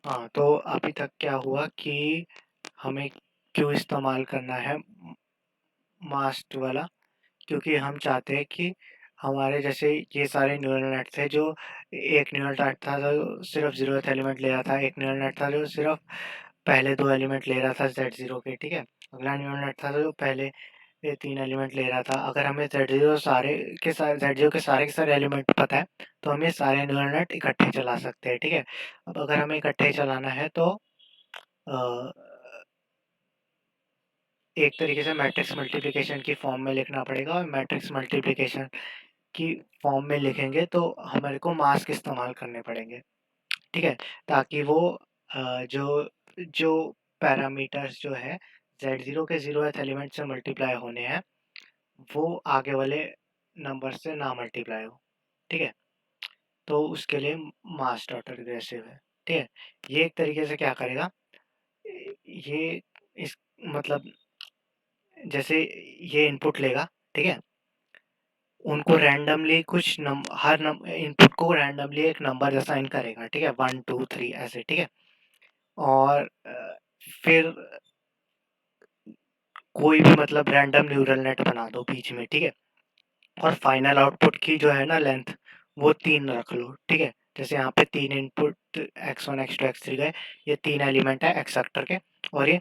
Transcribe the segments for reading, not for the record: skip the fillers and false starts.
हाँ, तो अभी तक क्या हुआ कि हमें क्यों इस्तेमाल करना है मास्ट वाला, क्योंकि हम चाहते हैं कि हमारे जैसे ये सारे न्यूरल नेट थे जो एक न्यूरल नेट था जो सिर्फ जीरोथ एलिमेंट ले रहा था, एक न्यूरल नेट था जो सिर्फ पहले दो एलिमेंट ले रहा था Z0 के, ठीक है। अगला न्यूरल नेट था जो पहले ये तीन एलिमेंट ले रहा था। अगर हमें Z0 सारे Z0 के सारे एलिमेंट पता है तो हम ये सारे न्यूरल नेट इकट्ठे चला सकते हैं, ठीक है। अब अगर हमें इकट्ठे चलाना है तो अ, एक तरीके से मैट्रिक्स मल्टीप्लिकेशन की फॉर्म में लिखना पड़ेगा, और मैट्रिक्स मल्टीप्लिकेशन की फॉर्म में लिखेंगे तो हमारे को मास्क इस्तेमाल करने पड़ेंगे, ठीक है। ताकि वो जो जो पैरामीटर्स जो है Z0 के 0th एलिमेंट से मल्टीप्लाई होने हैं वो आगे वाले नंबर से ना मल्टीप्लाई हो, ठीक है। तो उसके लिए मास डॉट रिग्रेसिव है, ठीक है। ये एक तरीके से क्या करेगा, ये इस मतलब जैसे ये इनपुट लेगा, ठीक है। उनको रैंडमली कुछ हर इनपुट को रैंडमली एक नंबर असाइन करेगा, ठीक है, 1 2 3 ऐसे, ठीक है। और फिर कोई भी मतलब रैंडम न्यूरल नेट बना दो बीच में, ठीक है। और फाइनल आउटपुट की जो है ना लेंथ वो 3 रख लो, ठीक है। जैसे यहाँ पे 3 इनपुट x1 x2 x3 गए, ये 3 एलिमेंट है x वेक्टर के, और ये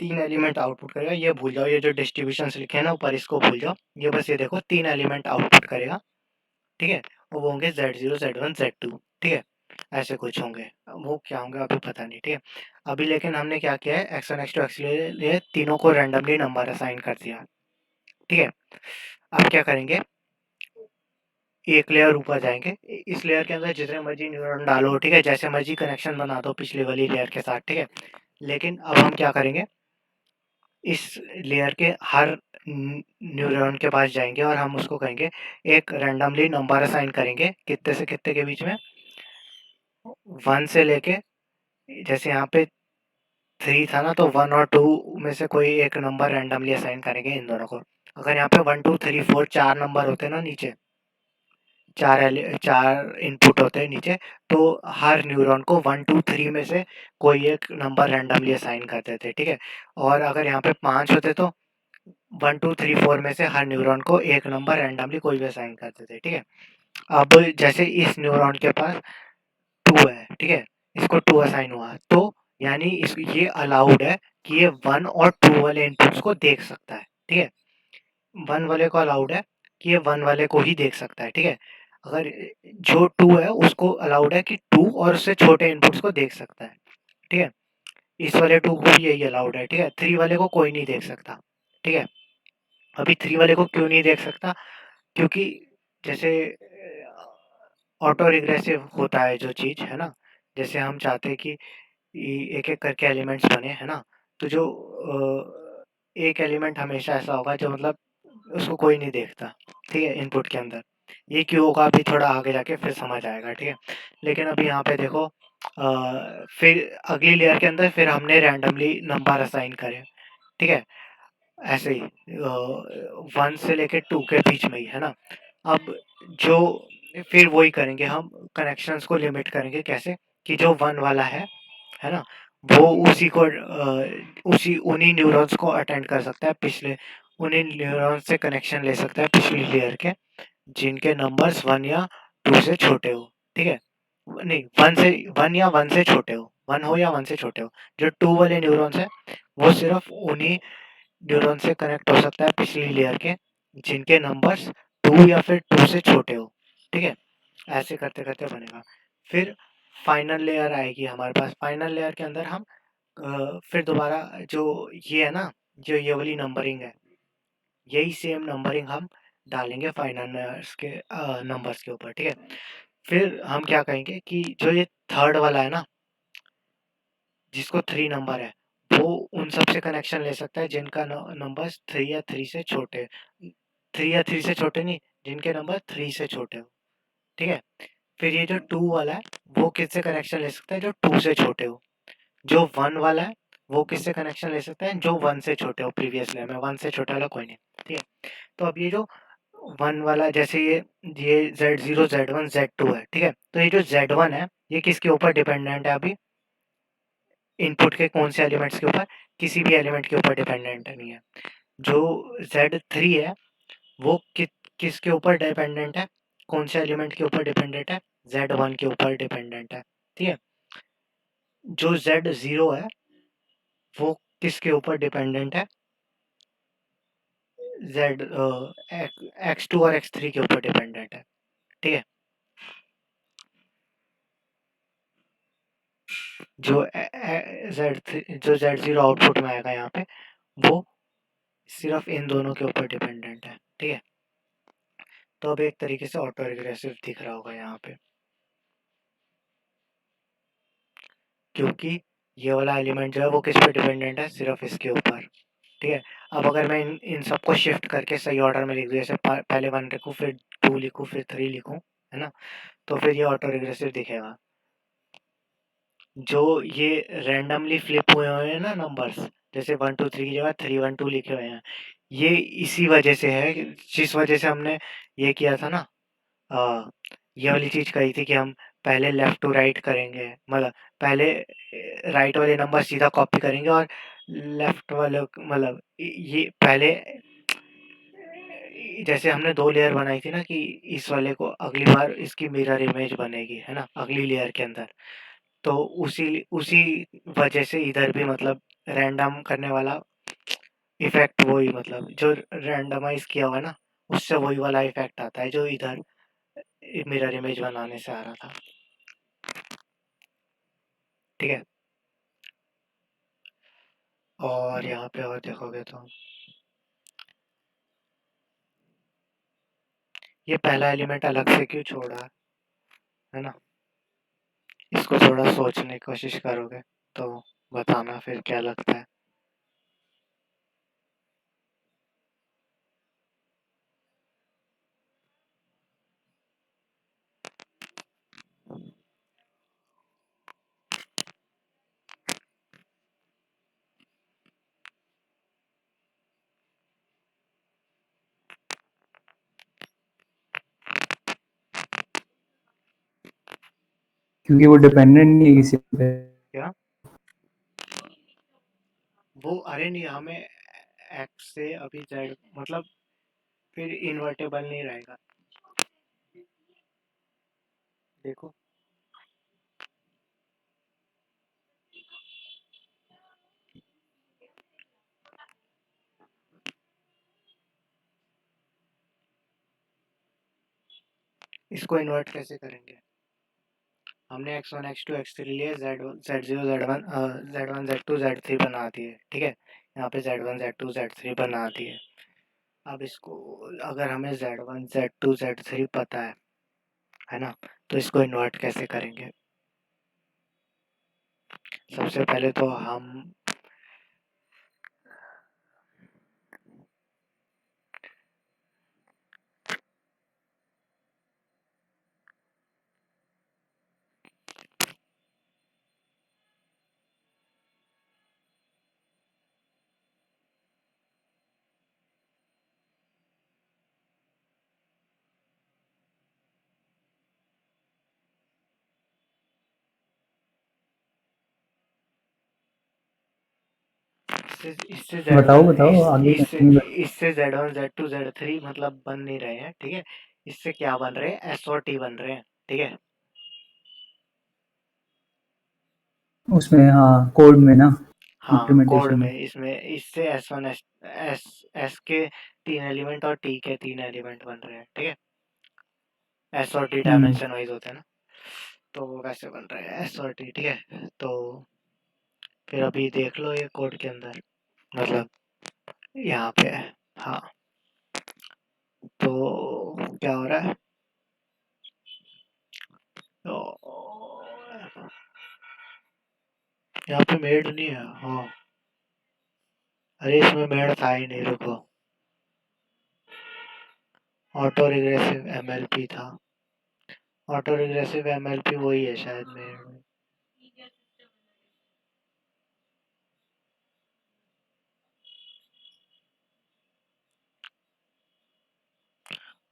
3 एलिमेंट आउटपुट करेगा। ये भूल जाओ, ये जो डिस्ट्रीब्यूशंस लिखे हैं ना ऊपर इसको भूल जाओ, ये बस ये देखो 3 एलिमेंट आउटपुट करेगा, ठीक है। वो होंगे Z0 Z1 Z2, ठीक है। ऐसे कुछ होंगे, वो क्या होंगे अभी पता नहीं, ठीक है। अभी लेकिन हमने क्या किया है, x1 x2 x3 लिए तीनों को रैंडमली नंबर असाइन कर दिया, ठीक है। अब क्या करेंगे, एक लेयर ऊपर जाएंगे, इस लेयर के अंदर जितने मर्जी न्यूरॉन डालो, ठीक है, जैसे मर्जी कनेक्शन बना दो पिछली वाली लेयर के साथ, ठीक है। लेकिन अब हम क्या करेंगे, इस लेयर के हर न्यूरॉन के पास जाएंगे और हम उसको कहेंगे एक रैंडमली नंबर असाइन करेंगे, कितने से कितने के बीच में, 1 से लेके, जैसे यहाँ पे 3 था ना तो 1 और 2 में से कोई एक नंबर रैंडमली असाइन करेंगे इन दोनों को। अगर यहाँ पे 1 2 3 4 4 नंबर होते हैं ना नीचे, चार इनपुट होते हैं नीचे, तो हर न्यूरॉन को 1 2 3 में से कोई एक नंबर रैंडमली असाइन करते थे, ठीक है। और अगर यहाँ पे 5 होते तो 1 2 3 4 में से हर न्यूरॉन को एक नंबर रैंडमली कोई भी असाइन करते थे, ठीक है। अब जैसे इस न्यूरॉन के पास 2 है, ठीक है, इसको 2 असाइन हुआ तो यानी इस ये अलाउड है कि ये 1 और 2 वाले इनपुट्स को देख सकता है, ठीक है। 1 वाले को अलाउड है कि ये 1 वाले को ही देख सकता है, ठीक है। अगर जो 2 है उसको अलाउड है कि 2 और उससे छोटे इनपुट्स को देख सकता है, ठीक है। इस वाले 2 को भी यही अलाउड है, ठीक है। 3 वाले को कोई नहीं देख सकता, ठीक है। अभी 3 वाले को क्यों नहीं देख सकता, क्योंकि जैसे ऑटो रिग्रेसिव होता है जो चीज़ है ना, जैसे हम चाहते हैं कि एक एक करके एलिमेंट्स बने, है ना। तो जो एक एलिमेंट हमेशा ऐसा होगा जो मतलब उसको कोई नहीं देखता, ठीक है, इनपुट के अंदर। ये क्यों होगा अभी थोड़ा आगे जाके फिर समझ आएगा, ठीक है। लेकिन अभी यहाँ पे देखो फिर अगली लेयर के अंदर फिर हमने रैंडमली नंबर असाइन करे, ठीक है। ऐसे ही 1 से लेके 2 के बीच में ही, है ना। अब जो फिर वही करेंगे हम, कनेक्शंस को लिमिट करेंगे कैसे, कि जो 1 वाला है ना, वो उसी को उसी उन्हीं न्यूरॉन्स को अटेंड कर सकता है, पिछले उन्हीं न्यूरॉन्स से कनेक्शन ले सकता है पिछली लेयर के, जिनके नंबर्स 1 या 2 से छोटे हो, ठीक है। नहीं, 1 या 1 से छोटे हो, 1 हो या 1 से छोटे हो। जो 2 वाले न्यूरॉन्स है वो सिर्फ उन्हीं न्यूरॉन से कनेक्ट हो सकता है पिछली लेयर के, जिनके नंबर्स 2 या फिर 2 से छोटे हो, ठीक है। ऐसे करते करते बनेगा। फिर फाइनल लेयर आएगी हमारे पास, फाइनल लेयर के अंदर हम फिर दोबारा जो ये है ना, जो ये वाली नंबरिंग है, यही सेम नंबरिंग हम डालेंगे फाइनल लेयर्स के नंबर्स के ऊपर, ठीक है। फिर हम क्या कहेंगे कि जो ये थर्ड वाला है ना, जिसको 3 नंबर है, वो उन सब से कनेक्शन ले सकता है जिनका नंबर्स 3 या 3 से छोटे, 3 या 3 से छोटे नहीं, जिनके नंबर 3 से छोटे हो, ठीक है। फिर ये जो 2 वाला है वो किससे कनेक्शन ले सकता है, जो 2 से छोटे हो। जो 1 वाला है वो किससे कनेक्शन ले सकता है, जो 1 से छोटे हो प्रीवियस लेयर में, 1 से छोटा वाला कोई नहीं, ठीक है। तो अब ये जो 1 वाला, जैसे ये Z0 Z1 Z2 है, ठीक है। तो ये जो Z1 है ये किसके ऊपर डिपेंडेंट है अभी, इनपुट के कौन से एलिमेंट्स के ऊपर, किसी भी एलिमेंट के ऊपर डिपेंडेंट नहीं है। जो Z3 है वो किसके ऊपर डिपेंडेंट है, कौन से एलिमेंट के ऊपर डिपेंडेंट है, Z1 के ऊपर डिपेंडेंट है। ठीक है। जो Z0 है वो किसके ऊपर डिपेंडेंट है, Z X2 और X3 के ऊपर डिपेंडेंट है। ठीक है। जो Z0 आउटपुट में आएगा यहाँ पे वो सिर्फ इन दोनों के ऊपर डिपेंडेंट है। ठीक है। तो अब एक तरीके से ऑटो रिग्रेसिव दिख रहा होगा यहाँ पे, क्योंकि ये वाला एलिमेंट जो है वो किस पे डिपेंडेंट है, सिर्फ इसके ऊपर। ठीक है। अब अगर मैं इन सबको शिफ्ट करके सही ऑर्डर में लिख दूँ, जैसे पहले 1 लिखूँ, फिर 2 लिखूँ, फिर 3 लिखूँ, है ना, तो फिर ये ऑटो रिग्रेसिव दिखेगा। जो ये रैंडमली फ्लिप हुए हुए हैं ना नंबर्स, जैसे 1 2 3 की जगह 3 1 2 लिखे हुए हैं, ये इसी वजह से है जिस वजह से हमने ये किया था ना, आ, ये वाली चीज कही थी कि हम पहले लेफ्ट टू राइट करेंगे, मतलब पहले राइट वाले नंबर सीधा कॉपी करेंगे और लेफ्ट वाले मतलब ये पहले, जैसे हमने 2 लेयर बनाई थी ना कि इस वाले को अगली बार इसकी मिरर इमेज बनेगी, है ना, अगली लेयर के अंदर। तो उसी उसी वजह से इधर भी मतलब रैंडम करने वाला इफेक्ट, वही मतलब जो रैंडमाइज किया हुआ है ना, उससे वही वाला इफेक्ट आता है जो इधर मिरर इमेज बनाने से आ रहा था। ठीक है। और यहाँ पे और देखोगे तो ये पहला एलिमेंट अलग से क्यों छोड़ा है ना, इसको थोड़ा सोचने की कोशिश करोगे तो बताना फिर क्या लगता है। क्योंकि वो डिपेंडेंट नहीं है किसी पे। क्या वो, अरे नहीं, हमें एक्स से अभी जेड मतलब फिर इन्वर्टेबल नहीं रहेगा। देखो इसको इन्वर्ट कैसे करेंगे, हमने x1 x2 x3 लिए, z0 z1 z2 z3 बना दिए। ठीक है। यहाँ पे z1 z2 z3 बना दिए। अब इसको, अगर हमें z1 z2 z3 पता है ना, तो इसको इन्वर्ट कैसे करेंगे। सबसे पहले तो हम इससे बताओ Z1 बताओ आगे कंटिन्यू करो। इससे Z1 Z2 Z3 मतलब बन नहीं रहे हैं। ठीक है। इससे क्या बन रहे हैं, S और T बन रहे हैं। ठीक है। उसमें हाँ कोड में ना, हाँ कोड इम्प्लीमेंटेशन में। में, इसमें इससे S1 S के 3 एलिमेंट और T के 3 एलिमेंट बन रहे हैं। ठीक है। S और T हम्म। डायमेंशन वाइज होते हैं ना, तो वो वैसे बन रहे हैं S और T। ठीक है। तो फिर अभी देख लो ये कोड के अंदर, मतलब यहाँ पे है। हाँ, तो क्या हो रहा है, तो यहाँ पे मेड नहीं है। हाँ, अरे इसमें मेड था ही नहीं, रुको, ऑटो रिग्रेसिव एमएलपी था, ऑटो रिग्रेसिव एमएलपी वही है शायद मेड में।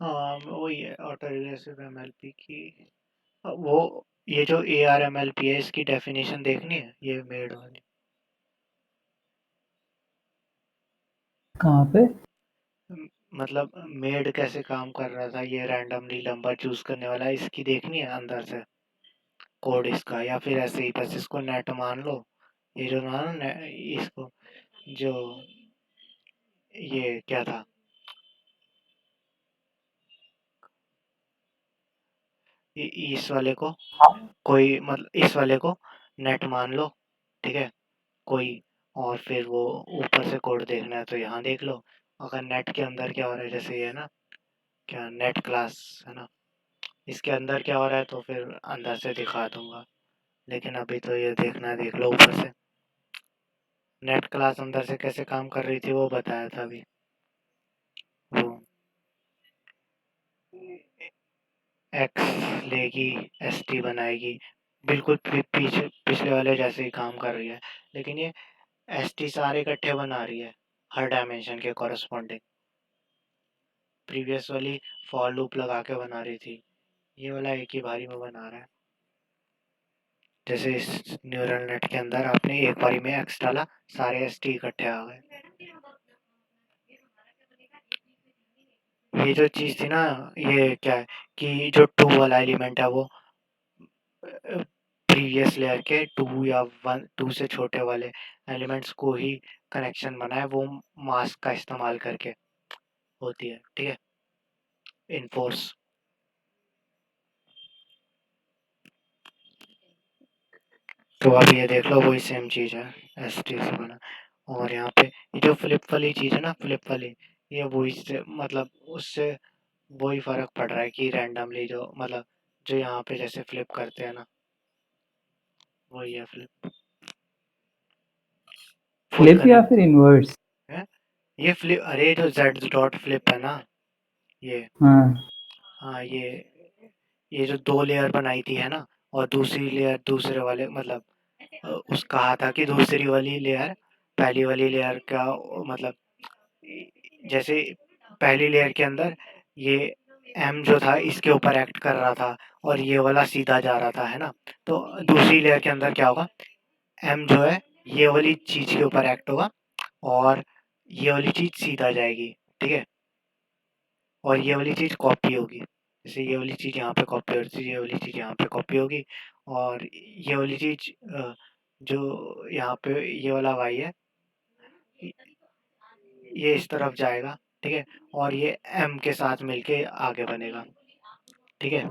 हाँ वही है ऑटो रिग्रेसिव एमएलपी की। वो ये जो ARMLP है इसकी डेफिनेशन देखनी है, ये मेड वाली। कहाँ पे? मतलब मेड कैसे काम कर रहा था, ये रैंडमली नंबर चूज करने वाला, इसकी देखनी है अंदर से कोड इसका, या फिर ऐसे ही बस इसको नेट मान लो। ये जो ना इसको जो ये क्या था, इस वाले को कोई मतलब इस वाले को नेट मान लो, ठीक है कोई, और फिर वो ऊपर से कोड देखना है तो यहाँ देख लो। अगर नेट के अंदर क्या हो रहा है, जैसे ये ना क्या नेट क्लास है ना, इसके अंदर क्या हो रहा है तो फिर अंदर से दिखा दूंगा, लेकिन अभी तो ये देखना देख लो ऊपर से। नेट क्लास अंदर से कैसे काम कर रही थी वो बताया था अभी, वो एक्स लेगी एस टी बनाएगी, बिल्कुल पीछे पिछले वाले जैसे ही काम कर रही है, लेकिन ये एस टी सारे इकट्ठे बना रही है हर डायमेंशन के कॉरस्पॉन्डिंग। प्रीवियस वाली फॉर लूप लगा के बना रही थी, ये वाला एक ही बारी में बना रहा है। जैसे इस न्यूरल नेट के अंदर आपने एक बारी में एक्स डाला, सारे एस टी इकट्ठे आ गए। ये जो चीज थी ना, ये क्या है कि जो टू वाला एलिमेंट है वो प्रीवियस लेयर के टू या वन टू से छोटे वाले एलिमेंट्स को ही कनेक्शन बनाए, वो मास्क का इस्तेमाल करके होती है, ठीक है, इनफोर्स। तो अब ये देख लो वही सेम चीज है, एस टी से बना। और यहाँ पे ये जो फ्लिप वाली चीज है ना, फ्लिप वाली, ये वही से मतलब उससे वही फर्क पड़ रहा है कि रैंडमली जो मतलब जो यहाँ पे जैसे फ्लिप करते हैं ना, वही है फ्लिप, फुल फ्लिप या कनेक्ट फिर इनवर्स? है। ये फ्लिप, अरे जो जेड डॉट फ्लिप है ना, ये, हाँ। हाँ ये जो दो लेयर बनाई थी है ना, और दूसरी लेयर दूसरे वाले मतलब उस कहा था कि दूसरी वाली लेयर पहली वाली लेयर का मतलब जैसे पहली लेयर के अंदर ये एम जो था इसके ऊपर एक्ट कर रहा था और ये वाला सीधा जा रहा था है ना, तो दूसरी लेयर के अंदर क्या होगा, एम जो है ये वाली चीज के ऊपर एक्ट होगा और ये वाली चीज सीधा जाएगी, ठीक है, और ये वाली चीज कॉपी होगी, जैसे ये वाली चीज यहाँ पे कॉपी हो रही थी, ये वाली चीज यहाँ पे कॉपी होगी, और ये वाली चीज जो यहाँ पे ये वाला वाई है ये इस तरफ जाएगा, ठीक है, और ये एम के साथ मिलके आगे बनेगा, ठीक है।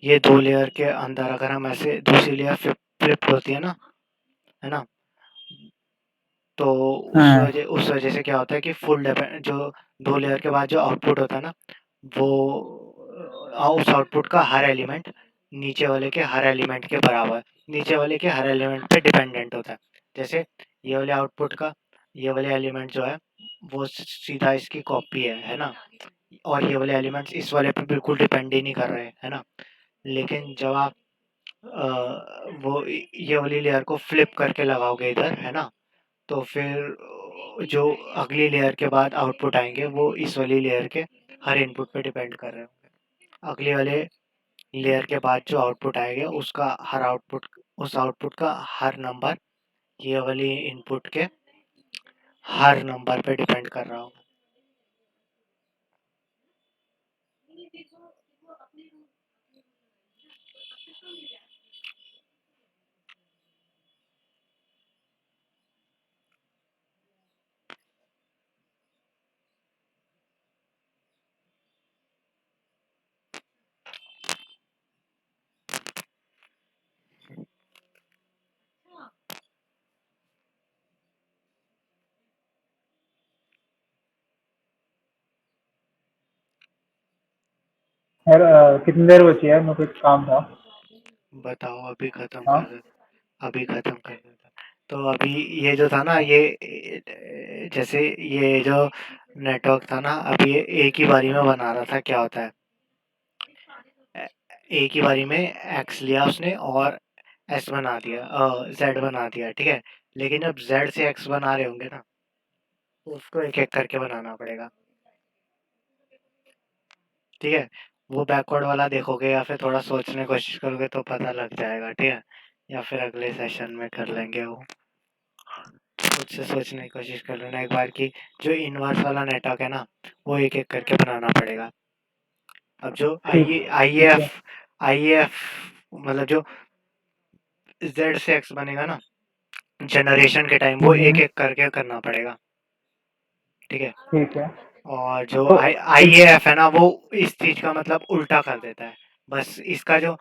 ये दो लेयर के अंदर अगर हम ऐसे दूसरी लेयर फ्लिप होती है ना, है ना, तो हाँ। उस वजह से क्या होता है कि फुल डिपेंड जो दो लेयर के बाद जो आउटपुट होता है ना, वो उस आउटपुट का हर एलिमेंट नीचे वाले के हर एलिमेंट के बराबर, नीचे वाले के हर एलिमेंट पे डिपेंडेंट होता है। जैसे ये वाले आउटपुट का ये वाले एलिमेंट जो है वो सीधा इसकी कॉपी है ना, और ये वाले एलिमेंट्स इस वाले पे बिल्कुल डिपेंड ही नहीं कर रहे है ना, लेकिन जब आप वो ये वाली लेयर को फ्लिप करके लगाओगे इधर है ना, तो फिर जो अगली लेयर के बाद आउटपुट आएंगे वो इस वाली लेयर के हर इनपुट पे डिपेंड कर रहे होंगे। अगली वाले लेयर के बाद जो आउटपुट आएगा उसका हर आउटपुट उस आउटपुट का हर नंबर ये वाली इनपुट के हर नंबर पे डिपेंड कर रहा होगा। यार कितनी देर बची है? मेरे को एक काम था। बताओ, अभी खत्म कर हाँ। दे, अभी खत्म कर देता। तो अभी ये जो था ना ये जैसे ये जो नेटवर्क था ना, अभी ये एक ही बारी में बना रहा था, क्या होता है एक ही बारी में एक्स लिया उसने और एस बना दिया, जेड बना दिया, ठीक है, लेकिन जब जेड से एक्स बना रहे होंगे ना तो उसको एक एक करके बनाना पड़ेगा, ठीक है, वो बैकवर्ड वाला देखोगे या फिर थोड़ा सोचने की कोशिश करोगे तो पता लग जाएगा, ठीक है? या फिर अगले सेशन में कर लेंगे वो। खुद से सोचने की कोशिश कर लेना एक बार कि जो इनवर्स वाला नेटवर्क है ना, वो एक-एक करके बनाना पड़ेगा। अब जो ठीक है आईएएफ मतलब जो जेड से एक्स बनेगा ना, जनरेशन के टाइम वो एक-एक करके करना पड़ेगा, ठीक है? ठीक है और जो तो आईएएफ है ना, वो इस चीज़ का मतलब उल्टा कर देता है। बस इसका जो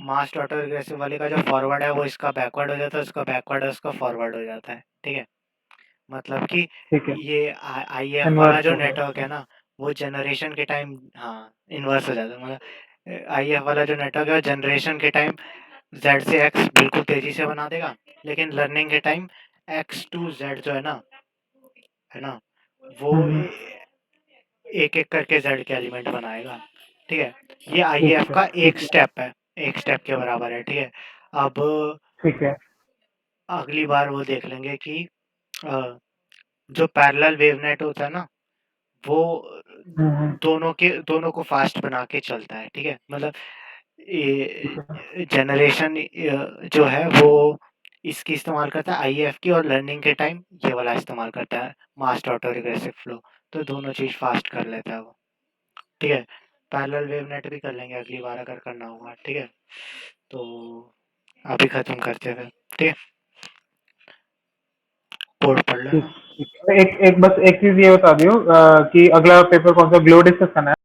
मास डॉटर रिग्रेसिव वाले का जो फॉरवर्ड है वो इसका बैकवर्ड हो जाता है, उसका बैकवर्ड है उसका फॉरवर्ड हो जाता है, ठीक है? मतलब कि ठीक है ये आईएएफ वाला इन्वर्स जो हो गया नेटवर्क है ना, वो जनरेशन के टाइम हाँ, इन्वर्स हो जाता है। मतलब आईएएफ वाला जो नेटवर्क है वो जनरेशन के टाइम जेड से एक्स बिल्कुल तेजी से बना देगा, लेकिन लर्निंग के टाइम एक्स टू जेड जो है ना, वो हम्म, एक-एक करके जेड के एलिमेंट बनाएगा, ठीक है? ये ठीक आईएएफ है का एक स्टेप है, एक स्टेप के बराबर है, ठीक है? अब ठीक है अगली बार वो देख लेंगे कि जो पैरेलल वेवनेट होता है ना, वो हम्म, दोनों को फास्ट बना के चलता है, ठीक है? मतलब ठीक है जनरेशन जो है वो इसकी इस्तेमाल करता है आईएएफ की, और लर्निंग के टाइम ये वाला इस्तेमाल करता है मास्टर ऑटो रिग्रेसिव फ्लो। तो दोनों चीज़ फास्ट कर लेता है वो, ठीक है? पैरेलल वेवनेट भी कर लेंगे अगली बार अगर करना होगा, ठीक है? तो अभी खत्म करते हैं फिर, ठीक है? कोड पढ़ ठीक लेना। ठीक एक एक बस एक चीज ये बता दियो कि अगला पेपर कौन सा ग्लो डिस्कस करना है